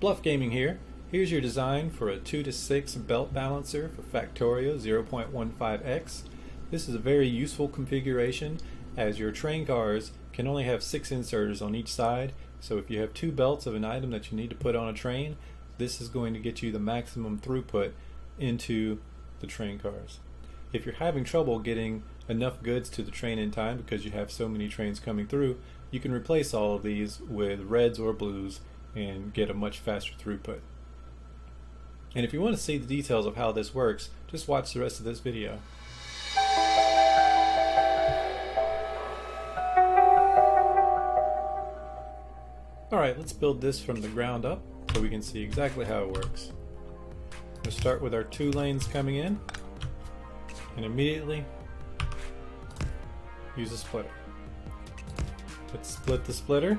BLUF Gaming here. Here's your design for a 2 to 6 belt balancer for Factorio 0.15x. This is a very useful configuration as your train cars can only have 6 inserters on each side, so if you have 2 belts of an item that you need to put on a train, this is going to get you the maximum throughput into the train cars. If you're having trouble getting enough goods to the train in time because you have so many trains coming through, you can replace all of these with reds or blues and get a much faster throughput. And if you want to see the details of how this works, just watch the rest of this video. Alright, let's build this from the ground up so we can see exactly how it works. We'll start with our 2 lanes coming in and immediately use a splitter. Let's split the splitter.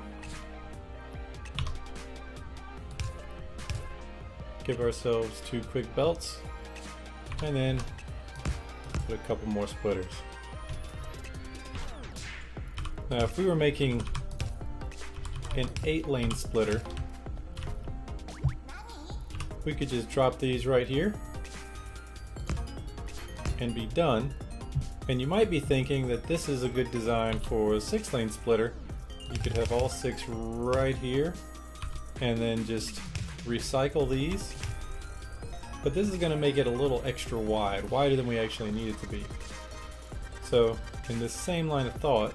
Give ourselves 2 quick belts and then put a couple more splitters. Now if we were making an 8-lane splitter, we could just drop these right here and be done. And you might be thinking that this is a good design for a 6-lane splitter. You could have all 6 right here and then just recycle these. But this is going to make it a little extra wide, wider than we actually need it to be. So in this same line of thought,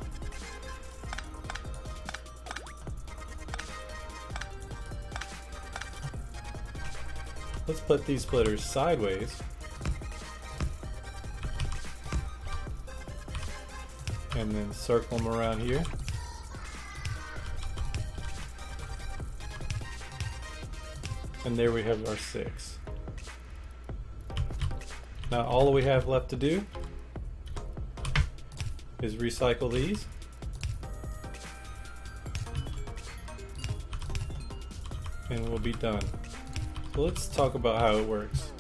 let's put these splitters sideways and then circle them around here. And there we have our 6. Now all we have left to do is recycle these. And we'll be done. So let's talk about how it works.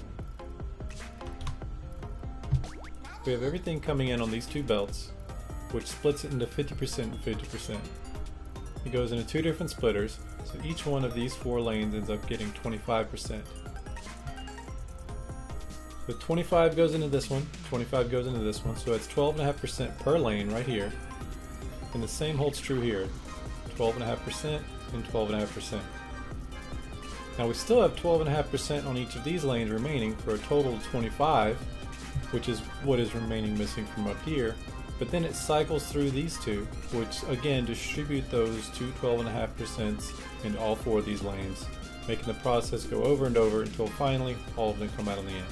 We have everything coming in on these 2 belts, which splits it into 50% and 50%. It goes into 2 different splitters, so each one of these 4 lanes ends up getting 25%. So 25 goes into this one, 25 goes into this one, so it's 12.5% per lane right here. And the same holds true here, 12.5% and 12.5%. Now we still have 12.5% on each of these lanes remaining for a total of 25, which is what is remaining missing from up here. But then it cycles through these 2, which again distribute those 2 12.5% into all 4 of these lanes, making the process go over and over until finally all of them come out on the end.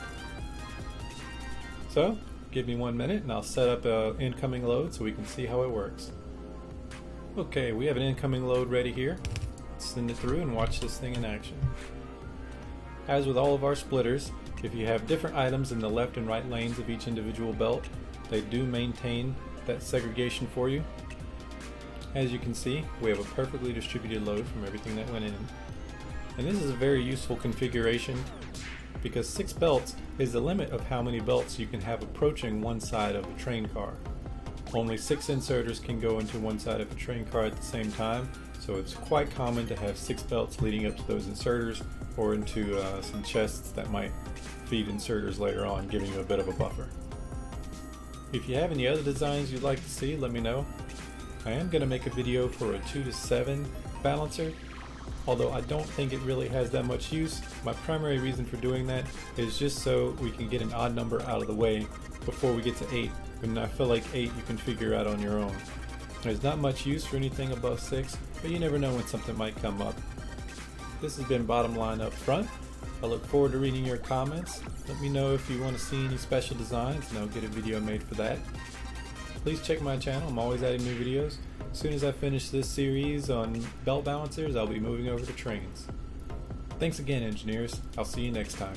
So give me 1 minute and I'll set up an incoming load so we can see how it works. Okay, we have an incoming load ready here. Send it through and watch this thing in action. As with all of our splitters, if you have different items in the left and right lanes of each individual belt, they do maintain that segregation for you. As you can see, we have a perfectly distributed load from everything that went in. And this is a very useful configuration because 6 belts is the limit of how many belts you can have approaching one side of a train car. Only 6 inserters can go into one side of a train car at the same time, so it's quite common to have 6 belts leading up to those inserters or into some chests that might feed inserters later on, giving you a bit of a buffer. If you have any other designs you'd like to see, let me know. I am going to make a video for a 2 to 7 balancer, although I don't think it really has that much use. My primary reason for doing that is just so we can get an odd number out of the way before we get to 8. And I feel like 8 you can figure out on your own. There's not much use for anything above 6, but you never know when something might come up. This has been Bottom Line Up Front. I look forward to reading your comments. Let me know if you want to see any special designs and I'll get a video made for that. Please check my channel, I'm always adding new videos. As soon as I finish this series on belt balancers, I'll be moving over to trains. Thanks again, engineers. I'll see you next time.